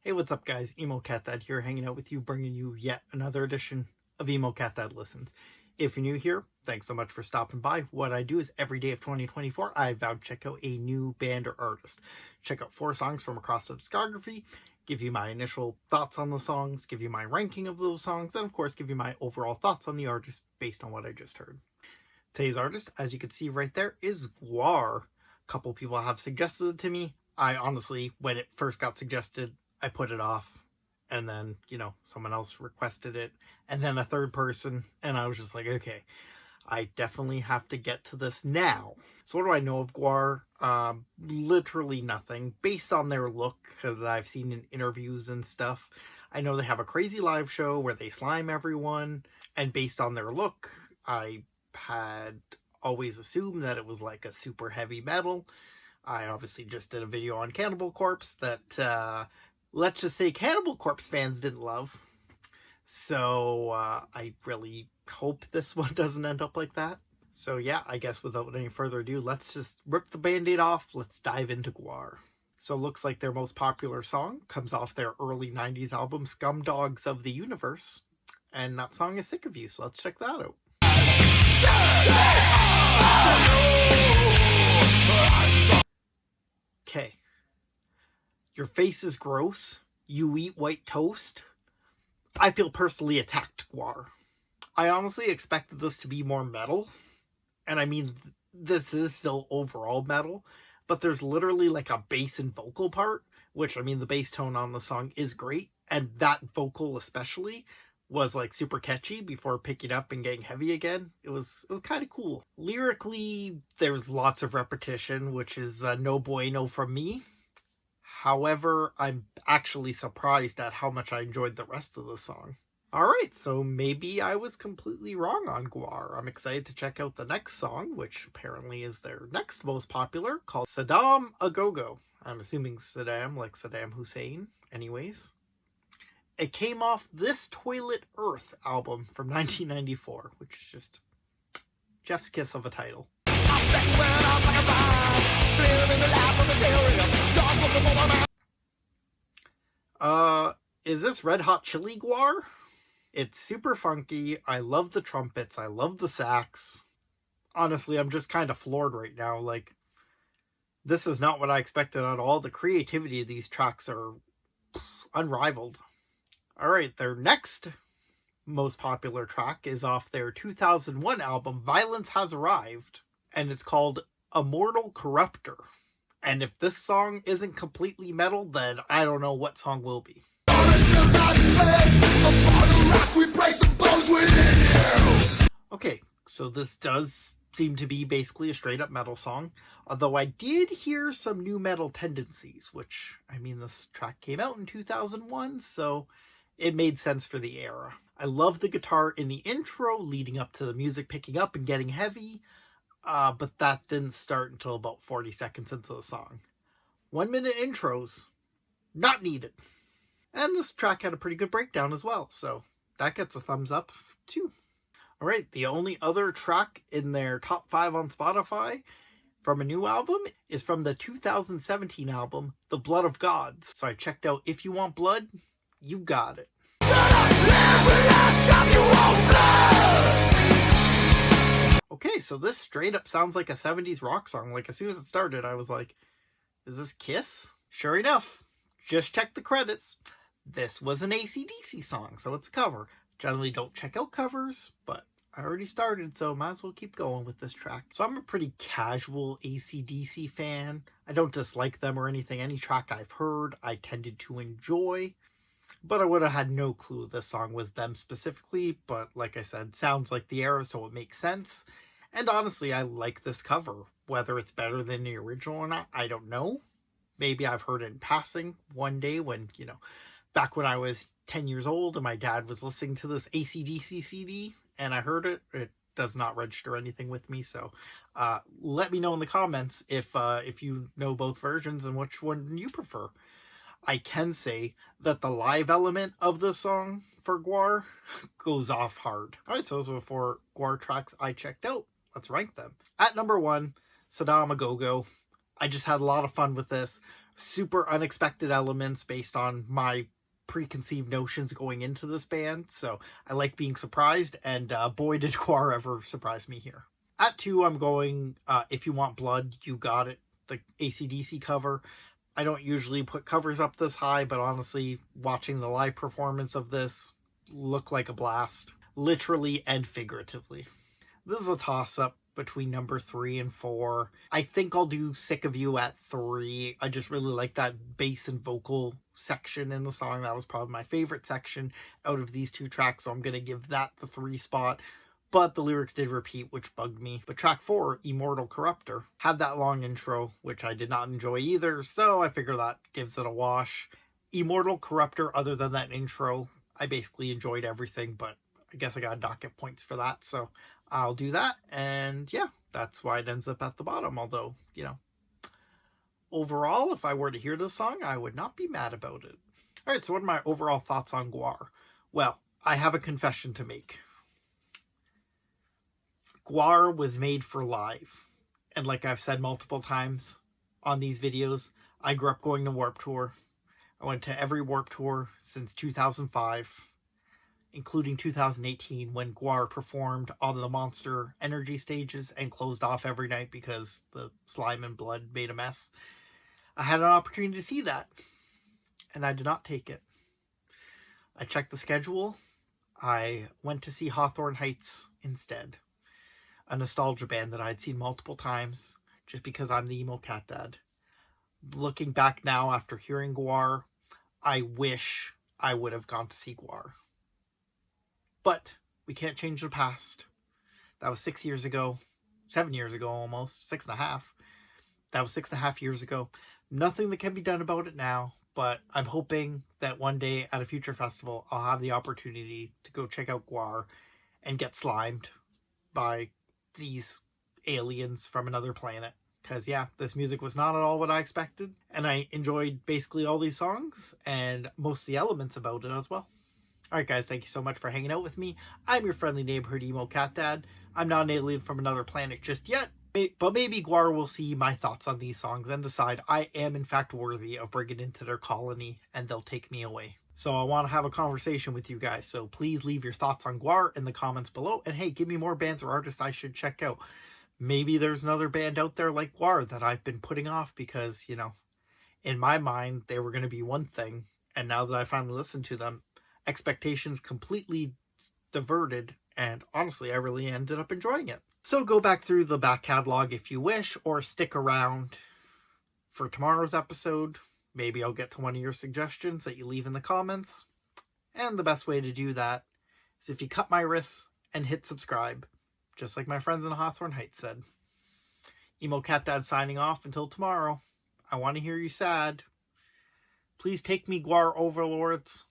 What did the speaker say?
Hey, what's up guys? Emo Cat Dad here, hanging out with you, bringing you yet another edition of Emo Cat Dad Listens. If you're new here, thanks so much for stopping by. What I do is every day of 2024, I vow to check out a new band or artist. Check out 4 songs from across the discography, give you my initial thoughts on the songs, give you my ranking of those songs, and of course give you my overall thoughts on the artist based on what I just heard. Today's artist, as you can see right there, is Gwar. A couple people have suggested it to me. I honestly, when it first got suggested, I put it off, and then, someone else requested it, and then a third person, and I was just like, okay, I definitely have to get to this now. So what do I know of Gwar? Literally nothing. Based on their look, because I've seen in interviews and stuff, I know they have a crazy live show where they slime everyone, and based on their look, I had always assumed that it was like a super heavy metal. I obviously just did a video on Cannibal Corpse that, let's just say Cannibal Corpse fans didn't love. So I really hope this one doesn't end up like that. So yeah, I guess without any further ado, let's just rip the band-aid off. Let's dive into Gwar. So it looks like their most popular song comes off their early 90s album, Scumdogs of the Universe. And that song is Sick of You, so let's check that out. Okay. Your face is gross. You eat white toast. I feel personally attacked, Gwar. I honestly expected this to be more metal. And I mean, this is still overall metal. But there's literally like a bass and vocal part. Which, I mean, the bass tone on the song is great. And that vocal especially was like super catchy before picking up and getting heavy again. It was kind of cool. Lyrically, there's lots of repetition, which is no bueno from me. However, I'm actually surprised at how much I enjoyed the rest of the song. Alright, so maybe I was completely wrong on Gwar. I'm excited to check out the next song, which apparently is their next most popular, called Saddam A Go-Go. I'm assuming Saddam, like Saddam Hussein. Anyways. It came off This Toilet Earth album from 1994, which is just Jeff's kiss of a title. Is this Red Hot Chili Gwar? It's super funky. I love the trumpets. I love the sax. Honestly, I'm just kind of floored right now. Like, this is not what I expected at all. The creativity of these tracks are unrivaled. Alright, their next most popular track is off their 2001 album, Violence Has Arrived, and it's called Immortal Corruptor. And if this song isn't completely metal, then I don't know what song will be. Okay, so this does seem to be basically a straight up metal song, although I did hear some new metal tendencies, which, I mean, this track came out in 2001, so it made sense for the era. I love the guitar in the intro leading up to the music picking up and getting heavy, but that didn't start until about 40 seconds into the song. 1 minute intros, not needed. And this track had a pretty good breakdown as well, so that gets a thumbs up too. Alright, the only other track in their top 5 on Spotify from a new album is from the 2017 album, The Blood of Gods. So I checked out If You Want Blood, You Got It. Okay, so this straight up sounds like a 70s rock song. Like, as soon as it started, I was like, is this Kiss? Sure enough, just check the credits. This was an AC/DC song, so it's a cover. Generally don't check out covers, but I already started, so might as well keep going with this track. So I'm a pretty casual AC/DC fan. I don't dislike them or anything. Any track I've heard, I tended to enjoy. But I would have had no clue this song was them specifically. But like I said, sounds like the era, so it makes sense. And honestly, I like this cover. Whether it's better than the original or not, I don't know. Maybe I've heard it in passing one day when, back when I was 10 years old and my dad was listening to this AC/DC CD and I heard it. It does not register anything with me. So let me know in the comments if you know both versions and which one you prefer. I can say that the live element of the song for Gwar goes off hard. Alright, so those are the 4 Gwar tracks I checked out. Let's rank them. At number 1, Saddam A Go-Go. I just had a lot of fun with this. super unexpected elements based on my preconceived notions going into this band. So I like being surprised, and boy did Gwar ever surprise me here. At 2, I'm going If You Want Blood, You Got It, the AC/DC cover. I don't usually put covers up this high, but honestly, watching the live performance of this looked like a blast, literally and figuratively. This is a toss-up between number 3 and 4. I think I'll do Sick of You at 3. I just really like that bass and vocal section in the song. That was probably my favorite section out of these 2 tracks, so I'm going to give that the 3 spot. But the lyrics did repeat, which bugged me. But track 4, Immortal Corruptor, had that long intro, which I did not enjoy either, so I figure that gives it a wash. Immortal Corruptor, other than that intro, I basically enjoyed everything, but I guess I got docket points for that, so I'll do that. And yeah, that's why it ends up at the bottom. Although, you know, overall, if I were to hear this song, I would not be mad about it. All right, so what are my overall thoughts on Gwar? Well, I have a confession to make. Gwar was made for live. And like I've said multiple times on these videos, I grew up going to Warped Tour. I went to every Warped Tour since 2005, including 2018 when Gwar performed on the Monster Energy stages and closed off every night because the slime and blood made a mess. I had an opportunity to see that, and I did not take it. I checked the schedule. I went to see Hawthorne Heights instead, a nostalgia band that I'd seen multiple times just because I'm the Emo Cat Dad. Looking back now after hearing Gwar, I wish I would have gone to see Gwar. But we can't change the past. That was 6 years ago. 7 years ago almost. 6.5. That was 6.5 years ago. Nothing that can be done about it now. But I'm hoping that one day at a future festival, I'll have the opportunity to go check out Gwar and get slimed by these aliens from another planet. Because, yeah, this music was not at all what I expected. And I enjoyed basically all these songs and most of the elements about it as well. Alright guys, thank you so much for hanging out with me. I'm your friendly neighborhood Emo Cat Dad. I'm not an alien from another planet just yet, but maybe Gwar will see my thoughts on these songs and decide I am in fact worthy of bringing into their colony and they'll take me away. So I want to have a conversation with you guys, so please leave your thoughts on Gwar in the comments below, and hey, give me more bands or artists I should check out. Maybe there's another band out there like Gwar that I've been putting off because, you know, in my mind they were going to be one thing, and now that I finally listened to them, expectations completely diverted, and honestly I really ended up enjoying it. So go back through the back catalog if you wish, or stick around for tomorrow's episode. Maybe I'll get to one of your suggestions that you leave in the comments. And the best way to do that is if you cut my wrists and hit subscribe, just like my friends in Hawthorne Heights said. Emo Cat Dad signing off until tomorrow. I want to hear you sad. Please take me, Gwar overlords.